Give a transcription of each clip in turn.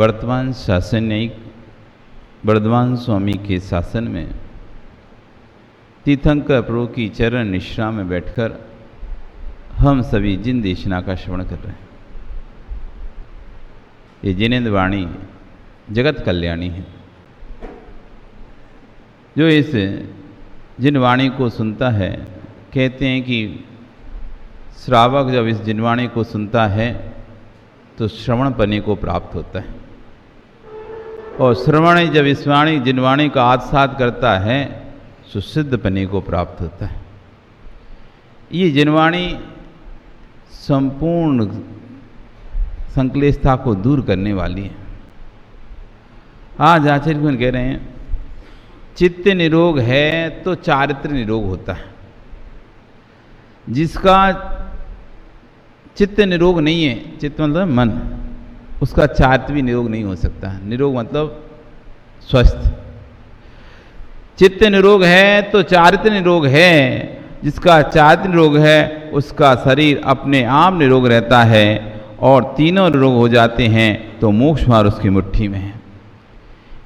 वर्तमान शासन न्यायिक वर्धमान स्वामी के शासन में तीर्थंकर प्रभु की चरण निश्रा में बैठकर हम सभी जिन देशना का श्रवण कर रहे हैं, ये जिनेन्द्र वाणी जगत कल्याणी है। जो इस जिन वाणी को सुनता है, कहते हैं कि श्रावक जब इस जिनवाणी को सुनता है तो श्रवण पने को प्राप्त होता है, और श्रवण जब इस वाणी जिनवाणी का आत्साद करता है तो सिद्ध पने को प्राप्त होता है। ये जिनवाणी संपूर्ण संक्लेशता को दूर करने वाली है। आज आचार्य कह रहे हैं चित्त निरोग है तो चारित्र निरोग होता है। जिसका चित्त निरोग नहीं है, चित्त मतलब मन, उसका चारित्र भी निरोग नहीं हो सकता। निरोग मतलब स्वस्थ। चित्त निरोग है तो चारित्र निरोग है। जिसका चारित्र निरोग है उसका शरीर अपने आप निरोग रहता है, और तीनों निरोग हो जाते हैं तो मोक्ष मार्ग उसकी मुट्ठी में है।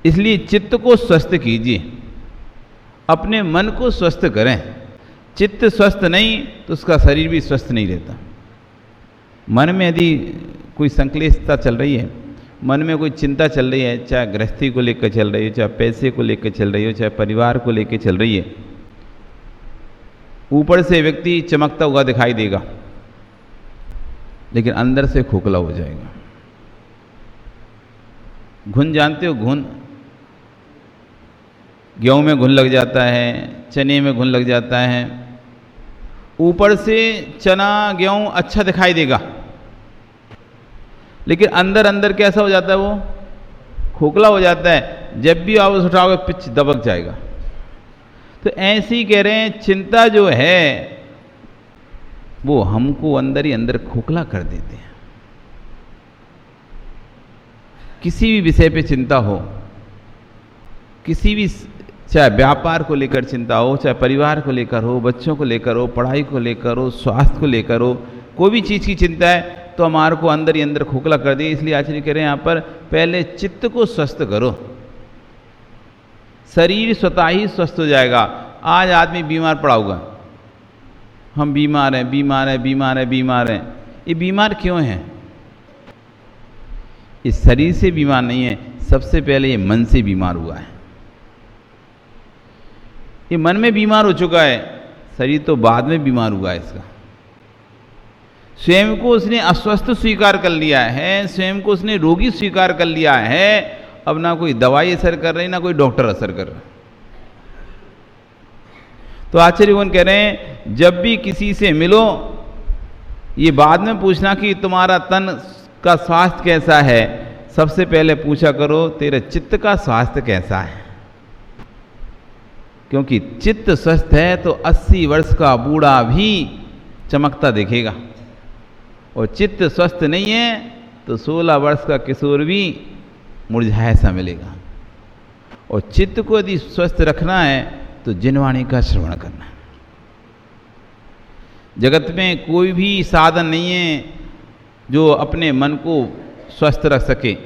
इसलिए चित्त को स्वस्थ कीजिए, अपने मन को स्वस्थ करें। चित्त स्वस्थ नहीं तो उसका शरीर भी स्वस्थ नहीं रहता। मन में यदि कोई संक्लेशता चल रही है, मन में कोई चिंता चल रही है, चाहे गृहस्थी को लेकर चल रही हो, चाहे पैसे को लेकर चल रही हो, चाहे परिवार को लेकर चल रही है, ऊपर से व्यक्ति चमकता हुआ दिखाई देगा लेकिन अंदर से खोखला हो जाएगा। घुन जानते हो? घुन, गेहूं में घुन लग जाता है, चने में घुन लग जाता है। ऊपर से चना गेहूं अच्छा दिखाई देगा लेकिन अंदर अंदर कैसा हो जाता है? वो खोखला हो जाता है। जब भी आप उसे उठाओगे पिच दबक जाएगा। तो ऐसे ही कह रहे हैं, चिंता जो है वो हमको अंदर ही अंदर खोखला कर देते हैं। किसी भी विषय पे चिंता हो, किसी भी, चाहे व्यापार को लेकर चिंता हो, चाहे परिवार को लेकर हो, बच्चों को लेकर हो, पढ़ाई को लेकर हो, स्वास्थ्य को लेकर हो, कोई भी चीज़ की चिंता है तो हमारे को अंदर ही अंदर खोखला कर दिए। इसलिए आचार्य कह रहे हैं यहाँ पर पहले चित्त को स्वस्थ करो, शरीर स्वतः ही स्वस्थ हो जाएगा। आज आदमी बीमार पड़ा हुआ, हम बीमार हैं, बीमार हैं, बीमार हैं, बीमार हैं। ये बीमार क्यों हैं? इस शरीर से बीमार नहीं है, सबसे पहले ये मन से बीमार हुआ है। ये मन में बीमार हो चुका है, शरीर तो बाद में बीमार हुआ है। इसका स्वयं को उसने अस्वस्थ स्वीकार कर लिया है, स्वयं को उसने रोगी स्वीकार कर लिया है। अब ना कोई दवाई असर कर रही, ना कोई डॉक्टर असर कर रहा। तो आचार्य कह रहे हैं जब भी किसी से मिलो, ये बाद में पूछना कि तुम्हारा तन का स्वास्थ्य कैसा है, सबसे पहले पूछा करो तेरे चित्त का स्वास्थ्य कैसा है। क्योंकि चित्त स्वस्थ है तो 80 वर्ष का बूढ़ा भी चमकता दिखेगा, और चित्त स्वस्थ नहीं है तो 16 वर्ष का किशोर भी मुरझाया सा मिलेगा। और चित्त को यदि स्वस्थ रखना है तो जिनवाणी का श्रवण करना है। जगत में कोई भी साधन नहीं है जो अपने मन को स्वस्थ रख सके।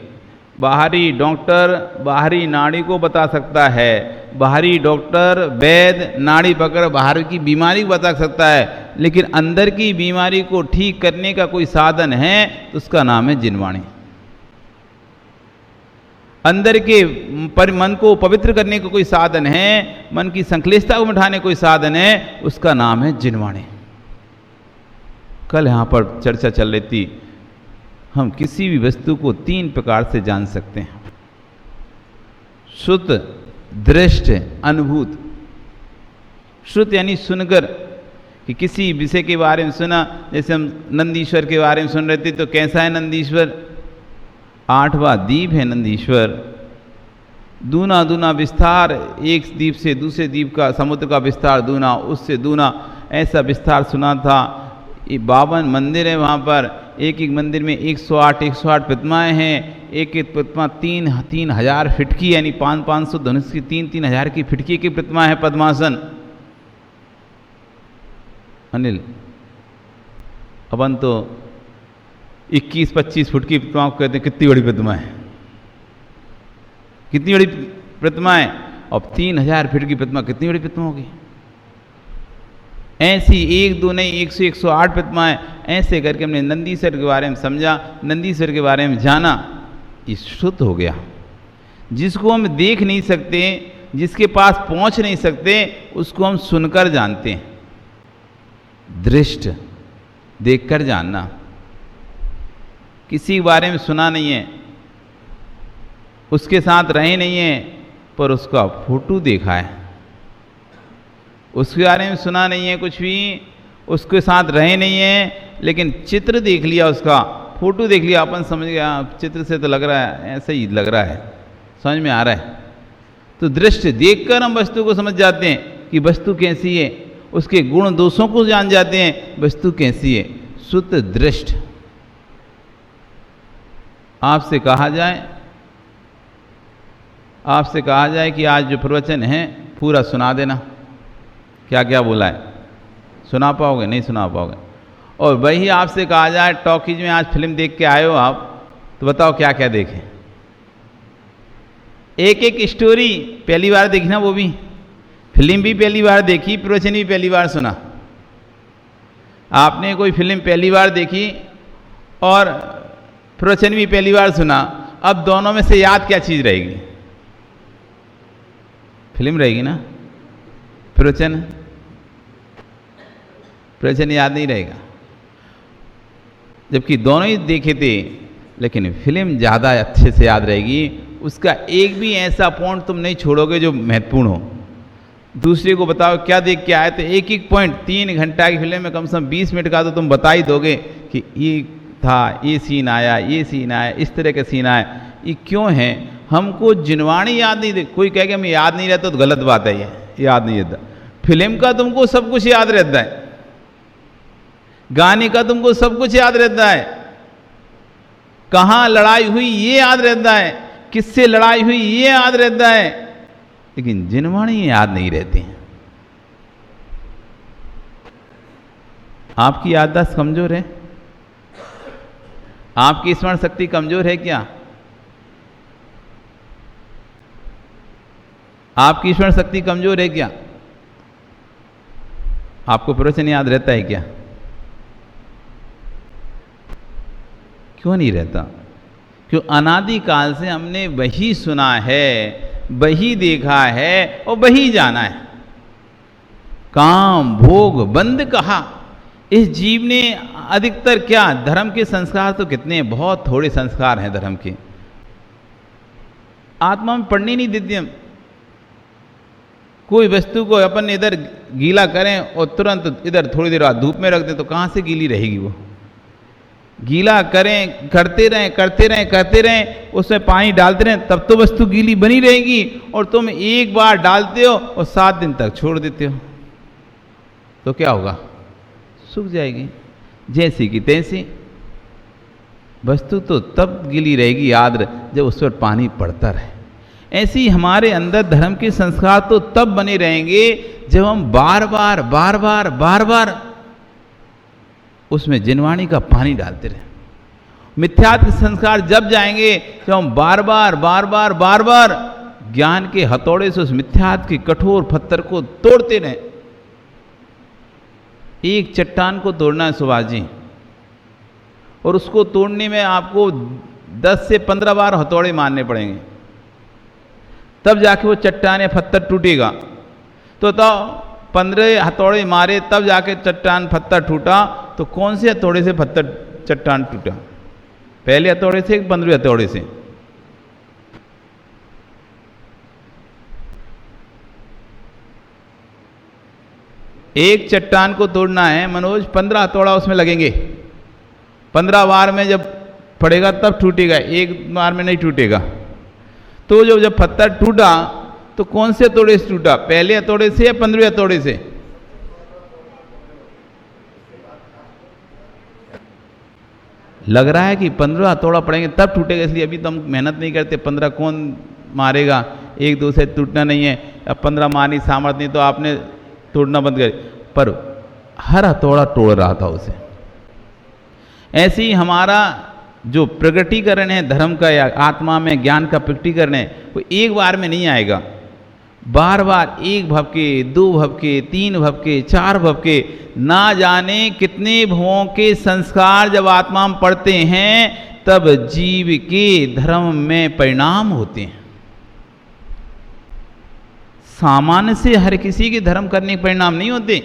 बाहरी डॉक्टर बाहरी नाड़ी को बता सकता है, बाहरी डॉक्टर वैद्य नाड़ी पकड़ बाहर की बीमारी को बता सकता है, लेकिन अंदर की बीमारी को ठीक करने का कोई साधन है तो उसका नाम है जिनवाणी। अंदर के मन को पवित्र करने का कोई साधन है, मन की संक्लेशता को मिटाने कोई साधन है, उसका नाम है जिनवाणी। कल यहाँ पर चर्चा चल रही थी, हम किसी भी वस्तु को 3 प्रकार से जान सकते हैं: श्रुत, दृष्ट, अनुभूत। श्रुत यानी सुनकर, कि किसी विषय के बारे में सुना। जैसे हम नंदीश्वर के बारे में सुन रहे थे तो कैसा है नंदीश्वर? 8वां द्वीप है नंदीश्वर। दूना दूना विस्तार, एक द्वीप से दूसरे द्वीप का, समुद्र का विस्तार दूना, उससे दूना, ऐसा विस्तार सुना था। ये 52 मंदिर है वहाँ पर। एक एक मंदिर में 108 प्रतिमाएँ हैं। एक एक प्रतिमा 3,000 फीट की, यानी 500 धनुष की 3,000 की फिटकी की प्रतिमा है। पद्मासन। अनिल, अपन तो 21-25 फुट की प्रतिमा को कहते हैं कितनी बड़ी प्रतिमा है। कितनी बड़ी प्रतिमा है। अब 3000 फीट की प्रतिमा कितनी बड़ी प्रतिमा होगी। ऐसी 1 2 नहीं 100 108 प्रतिमाएं। ऐसे करके हमने नंदीश्वर के बारे में समझा, नंदीश्वर के बारे में जाना, ये शुद्ध हो गया। जिसको हम देख नहीं सकते, जिसके पास पहुंच नहीं सकते, उसको हम सुनकर जानते हैं। दृष्ट, देखकर जानना। किसी के बारे में सुना नहीं है, उसके साथ रहे नहीं है, पर उसका फोटो देखा है। उसके बारे में सुना नहीं है कुछ भी, उसके साथ रहे नहीं है, लेकिन चित्र देख लिया, उसका फोटो देख लिया, अपन समझ गया चित्र से तो लग रहा है, ऐसे ही लग रहा है, समझ में आ रहा है। तो दृष्टि देखकर हम वस्तु को समझ जाते हैं कि वस्तु कैसी है, उसके गुण दोषों को जान जाते हैं, वस्तु कैसी है। शुद्ध दृष्ट। आपसे कहा जाए कि आज जो प्रवचन है पूरा सुना देना, क्या क्या बोला है, सुना पाओगे? नहीं सुना पाओगे। और वही आपसे कहा जाए टॉकीज में आज फिल्म देख के आए हो आप, तो बताओ क्या क्या देखें। एक एक स्टोरी पहली बार देखी ना, वो भी फिल्म भी पहली बार देखी, प्रवचन भी पहली बार सुना। आपने कोई फिल्म पहली बार देखी और प्रवचन भी पहली बार सुना, अब दोनों में से याद क्या चीज़ रहेगी? फिल्म रहेगी ना, प्रवचन याद नहीं रहेगा। जबकि दोनों ही देखे थे, लेकिन फिल्म ज़्यादा अच्छे से याद रहेगी। उसका एक भी ऐसा पॉइंट तुम नहीं छोड़ोगे जो महत्वपूर्ण हो। दूसरे को बताओ क्या देख के आए, तो एक एक पॉइंट, 3 घंटा की फिल्म में कम से कम 20 मिनट का तो तुम बता ही दोगे कि ये था, ये सीन आया, ये सीन आया, इस तरह का सीन आया, ये क्यों है। हमको जिनवाणी याद नहीं दे, कोई कहे कि हमें याद नहीं रहता तो गलत बात है, ये याद नहीं रहता। फिल्म का तुमको सब कुछ याद रहता है, गाने का तुमको सब कुछ याद रहता है, कहाँ लड़ाई हुई ये याद रहता है, किससे लड़ाई हुई ये याद रहता है, लेकिन जिनवाणी याद नहीं रहती है। आपकी याददाश्त कमजोर है? आपकी स्मरण शक्ति कमजोर है क्या? आपकी स्मरण शक्ति कमजोर है क्या? आपको प्रवचन याद रहता है क्या? क्यों नहीं रहता? क्यों? अनादिकाल से हमने वही सुना है, वही देखा है और वही जाना है। काम भोग बंद कहा। इस जीव ने अधिकतर क्या, धर्म के संस्कार तो कितने हैं, बहुत थोड़े संस्कार हैं धर्म के। आत्मा में पढ़ने नहीं देते हम। कोई वस्तु को अपन इधर गीला करें और तुरंत इधर थोड़ी देर बाद धूप में रख दें तो कहाँ से गीली रहेगी वो। गीला करें, करते रहें, उसमें पानी डालते रहें, तब तो वस्तु गीली बनी रहेगी। और तुम एक बार डालते हो और 7 दिन तक छोड़ देते हो तो क्या होगा? सूख जाएगी। जैसी की तैसी वस्तु तो तब गीली रहेगी याद जब उस पर पानी पड़ता रहे। ऐसे ही हमारे अंदर धर्म के संस्कार तो तब बने रहेंगे जब हम बार बार उसमें जिनवाणी का पानी डालते रहे। मिथ्यात्व संस्कार जब जाएंगे जब हम बार बार ज्ञान के हथौड़े से उस मिथ्यात्व के कठोर पत्थर को तोड़ते रहे। एक चट्टान को तोड़ना है सुभाष जी, और उसको तोड़ने में आपको 10 से 15 बार हथौड़े मारने पड़ेंगे, तब जाके वो चट्टान या पत्थर टूटेगा। तो 15 हथौड़े मारे तब जाके चट्टान पत्थर टूटा। तो कौन से हथौड़े से पत्थर चट्टान टूटा? पहले हथौड़े से, 15वें हथौड़े से? एक चट्टान को तोड़ना है मनोज, 15 हथौड़ा उसमें लगेंगे। 15 बार में जब पड़ेगा तब टूटेगा, एक बार में नहीं टूटेगा। तो जब पत्थर टूटा तो कौन से हथौड़े से टूटा? पहले हथौड़े से या 15वें हथौड़े से? लग रहा है कि 15 हथौड़ा पड़ेंगे तब टूटेगा, इसलिए अभी तो हम मेहनत नहीं करते। 15 कौन मारेगा? 1-2 से टूटना नहीं है। अब 15 मारने की सामर्थ्य नहीं तो आपने तोड़ना बंद कर, पर हर हथौड़ा तोड़ रहा था उसे। ऐसे ही हमारा जो प्रगटीकरण है धर्म का या आत्मा में ज्ञान का प्रगटीकरण है, वो एक बार में नहीं आएगा। बार बार एक भवके, दो भवके, तीन भवके, चार भवके, ना जाने कितने भवों के संस्कार जब आत्मा में पड़ते हैं तब जीव के धर्म में परिणाम होते हैं। सामान्य से हर किसी के धर्म करने के परिणाम नहीं होते।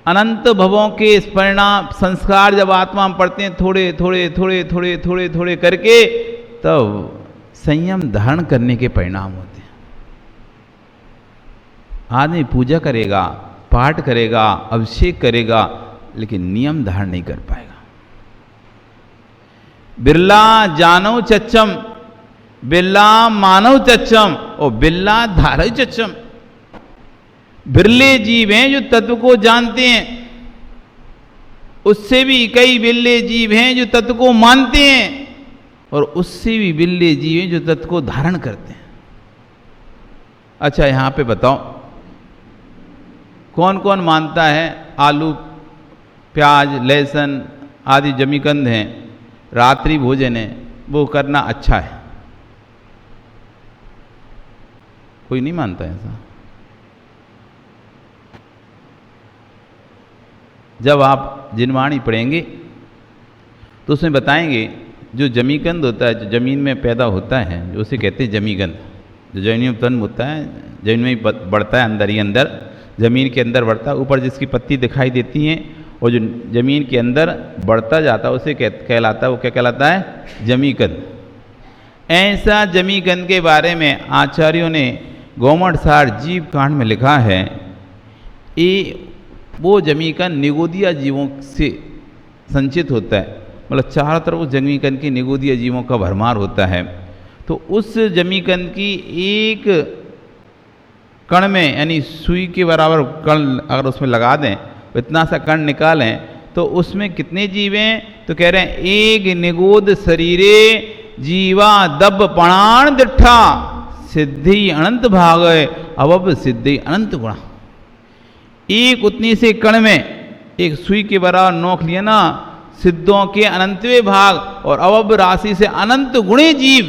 अनंत भवों के परिणाम संस्कार जब आत्मा में पड़ते हैं थोड़े थोड़े थोड़े थोड़े थोड़े थोड़े करके, तब संयम धारण करने के परिणाम होते हैं। आदमी पूजा करेगा, पाठ करेगा, अभिषेक करेगा, लेकिन नियम धारण नहीं कर पाएगा। बिरला जानव चच्चम, बिरला मानव चच्चम और बिरला धारव चच्चम। बिरले जीव हैं जो तत्व को जानते हैं, उससे भी कई बिरले जीव हैं जो तत्व को मानते हैं, और उससे भी बिरले जीव हैं जो तत्व को धारण करते हैं। अच्छा, यहां पे बताओ कौन कौन मानता है आलू, प्याज, लहसुन आदि जमीकंद हैं, रात्रि भोजन है, वो करना अच्छा है? कोई नहीं मानता ऐसा। जब आप जिनवाणी पढ़ेंगे तो उसमें बताएंगे जो जमीकंद होता है, जो जमीन में पैदा होता है, जो उसे कहते हैं जमीकंद, जो जमीन में उत्पन्न होता है, जमीन में ही बढ़ता है, अंदर ही अंदर जमीन के अंदर बढ़ता है, ऊपर जिसकी पत्ती दिखाई देती हैं, और जो जमीन के अंदर बढ़ता जाता है उसे कहलाता है, वो क्या कहलाता है? जमीकंद। ऐसा जमीकंद के बारे में आचार्यों ने गौमठसार जीव कांड में लिखा है, ये वो जमीकंद निगोदिया जीवों से संचित होता है, मतलब चारों तरफ उस जमीकंद की निगोदिया जीवों का भरमार होता है। तो उस जमीकंद की एक कण में, यानी सुई के बराबर कण अगर उसमें लगा दें, इतना सा कण निकालें, तो उसमें कितने जीव हैं? तो कह रहे हैं एक निगोद शरीरे जीवा दब पणाण दिठा सिद्धि अनंत भाग अवब सिद्धि अनंत गुणा। एक उतनी से कण में एक सुई के बराबर नोक लिया ना, सिद्धों के अनंतवें भाग और अवब राशि से अनंत गुणे जीव,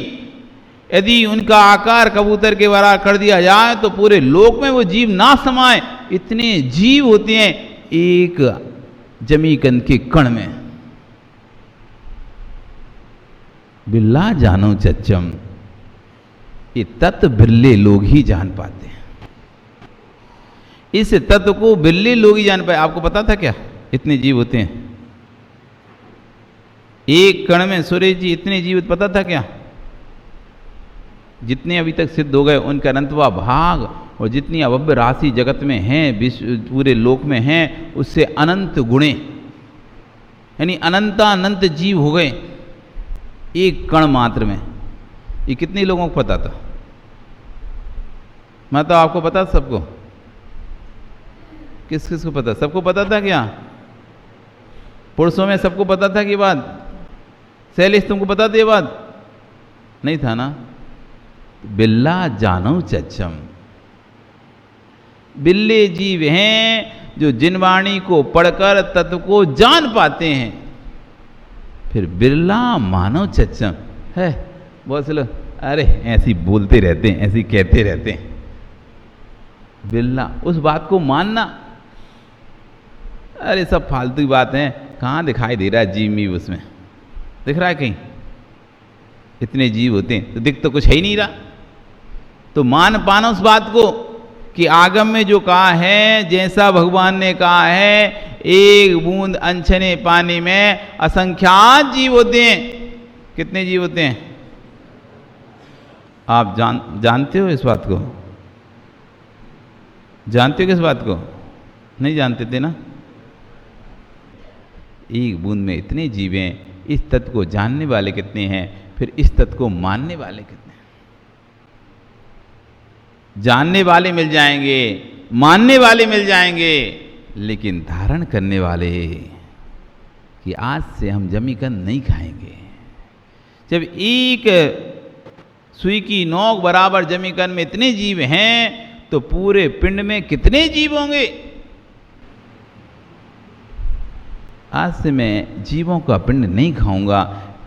यदि उनका आकार कबूतर के बराबर कर दिया जाए तो पूरे लोक में वो जीव ना समाये, इतने जीव होते हैं एक जमीकंद के कण में। बिरला जानो चच्चम, ये तत्व बिरले लोग ही जान पाते हैं। इस तत्व को बिरले लोग ही जान पाए। आपको पता था क्या इतने जीव होते हैं? एक कण में सूर्य जी इतने जीव पता था क्या? जितने अभी तक सिद्ध हो गए उनका अनंतवा भाग, और जितनी अवब्य राशि जगत में हैं, विश्व पूरे लोक में हैं, उससे अनंत गुणे, यानी अनंत जीव हो गए एक कण मात्र में। ये कितने लोगों को पता था? मैं तो आपको पता सबको? किस किस को पता? सबको पता था क्या? पुरुषों में सबको पता था कि बात? शैलेश तुमको पता था ये बात? नहीं था ना? बिल्ला जानो चच्चम, बिल्ले जीव हैं जो जिनवाणी को पढ़कर तत्व को जान पाते हैं। फिर बिरला मानव चच्चम है। बहुत से लोग अरे ऐसी बोलते रहते हैं, ऐसी कहते रहते हैं। बिरला, उस बात को मानना, अरे सब फालतू की बात है, कहाँ दिखाई दे रहा है जीव में? उसमें दिख रहा है कहीं? इतने जीव होते हैं तो दिख तो कुछ है ही नहीं रहा। तो मान पाना उस बात को कि आगम में जो कहा है, जैसा भगवान ने कहा है, एक बूंद अनछने पानी में असंख्यात जीव होते हैं। कितने जीव होते हैं? आप जानते हो इस बात को? जानते हो किस बात को? नहीं जानते थे ना? एक बूंद में इतने जीव हैं। इस तत्व को जानने वाले कितने हैं? फिर इस तत्व को मानने वाले कितने हैं? जानने वाले मिल जाएंगे, मानने वाले मिल जाएंगे, लेकिन धारण करने वाले कि आज से हम जमीकंद नहीं खाएंगे। जब एक सुई की नोक बराबर जमीकंद में इतने जीव हैं तो पूरे पिंड में कितने जीव होंगे? आज से मैं जीवों का पिंड नहीं खाऊंगा,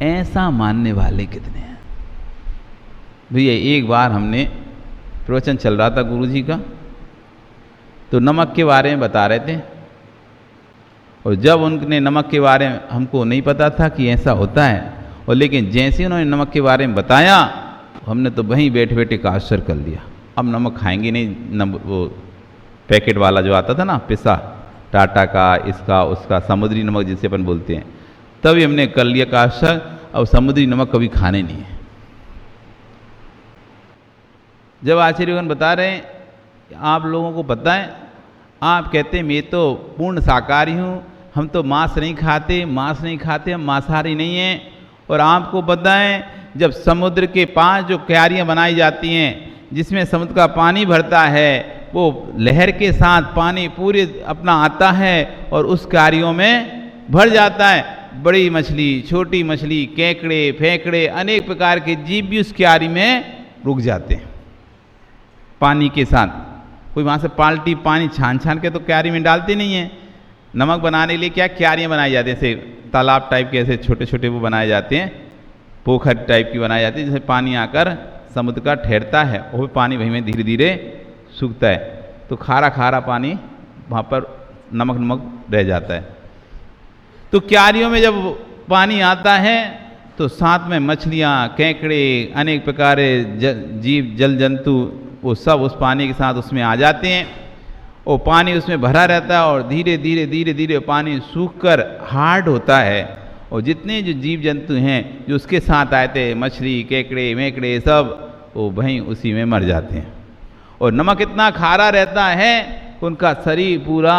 ऐसा मानने वाले कितने हैं? भैया एक बार हमने प्रवचन चल रहा था गुरुजी का, तो नमक के बारे में बता रहे थे, और जब उनने नमक के बारे में, हमको नहीं पता था कि ऐसा होता है, और लेकिन जैसे उन्होंने नमक के बारे में बताया, हमने तो वहीं बैठे बैठे काश्तर कर लिया। अब नमक खाएंगे नहीं, वो पैकेट वाला जो आता था ना, पिसा टाटा का, इसका उसका, समुद्री नमक जिसे अपन बोलते हैं, तभी हमने कर लिया काश्तर। अब समुद्री नमक कभी खाने नहीं है। जब आचार्यगण बता रहे हैं, आप लोगों को पता है, आप कहते हैं मैं तो पूर्ण शाकाहारी हूँ, हम तो मांस नहीं खाते, हम मांसाहारी नहीं हैं, और आपको पता है जब समुद्र के पास जो क्यारियाँ बनाई जाती हैं जिसमें समुद्र का पानी भरता है, वो लहर के साथ पानी पूरे अपना आता है और उस क्यारियों में भर जाता है। बड़ी मछली, छोटी मछली, केकड़े, फेंकड़े, अनेक प्रकार के जीव भी उस क्यारी में रुक जाते हैं पानी के साथ। कोई वहाँ से पाल्टी पानी छान छान के तो क्यारी में डालते नहीं है। नमक बनाने के लिए क्या क्यारियाँ बनाई जाती हैं, ऐसे तालाब टाइप के, ऐसे छोटे छोटे वो बनाए जाते हैं, पोखर टाइप की बनाई जाती है, जिसमें पानी आकर समुद्र का ठहरता है और वो पानी वहीं में धीरे धीरे सूखता है, तो खारा खारा पानी वहाँ पर नमक नमक रह जाता है। तो क्यारियों में जब पानी आता है तो साथ में मछलियाँ, केकड़े, अनेक प्रकार जीव जल जंतु, वो सब उस पानी के साथ उसमें आ जाते हैं, और पानी उसमें भरा रहता है, और धीरे धीरे धीरे धीरे पानी सूखकर हार्ड होता है, और जितने जो जीव जंतु हैं जो उसके साथ आए थे, मछली, केकड़े, मेकड़े, सब वो वहीं उसी में मर जाते हैं। और नमक इतना खारा रहता है उनका शरीर पूरा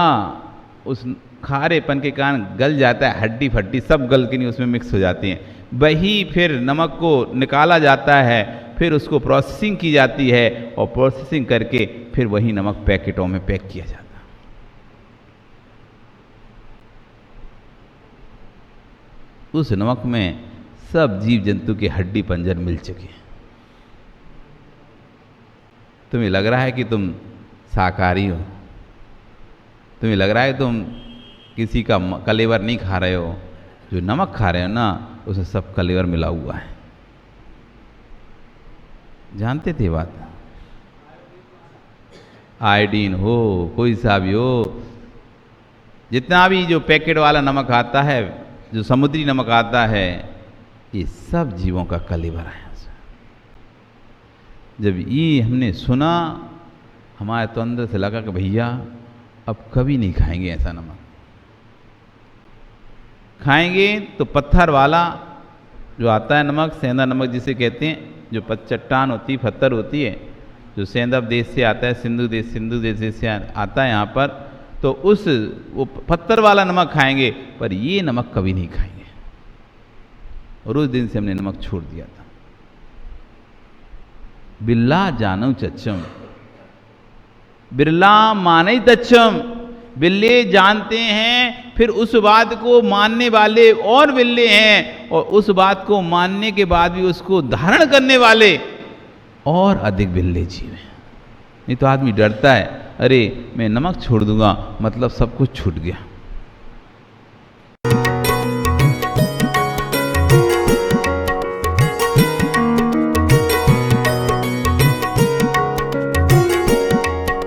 उस खारेपन के कारण गल जाता है, हड्डी फड्डी सब गल के नहीं उसमें मिक्स हो जाती हैं। वही फिर नमक को निकाला जाता है, फिर उसको प्रोसेसिंग की जाती है, और प्रोसेसिंग करके फिर वही नमक पैकेटों में पैक किया जाता है। उस नमक में सब जीव जंतु के हड्डी पंजर मिल चुके हैं। तुम्हें लग रहा है कि तुम शाकाहारी हो, तुम्हें लग रहा है तुम किसी का कलेवर नहीं खा रहे हो, जो नमक खा रहे हो ना उसमें सब कलेवर मिला हुआ है। जानते थे बात? आयोडीन हो, कोई सा भी हो, जितना भी जो पैकेट वाला नमक आता है, जो समुद्री नमक आता है, ये सब जीवों का कलेवर है। जब ये हमने सुना, हमारे तो अंदर से लगा कि भैया अब कभी नहीं खाएंगे ऐसा नमक। खाएंगे तो पत्थर वाला जो आता है नमक, सेंधा नमक जिसे कहते हैं, जो चट्टान होती है, पत्थर होती है, जो सेंधव देश से आता है, सिंधु देश से आता है यहाँ पर, तो वो पत्थर वाला नमक खाएंगे, पर ये नमक कभी नहीं खाएंगे। और उस दिन से हमने नमक छोड़ दिया था। बिल्ला जानव चच्चम, बिरला माने तच्चम, बिल्ले जानते हैं, फिर उस बात को मानने वाले और बिल्ले हैं, और उस बात को मानने के बाद भी उसको धारण करने वाले और अधिक बिल्ले जीव हैं। नहीं तो आदमी डरता है, अरे मैं नमक छोड़ दूंगा मतलब सब कुछ छूट गया।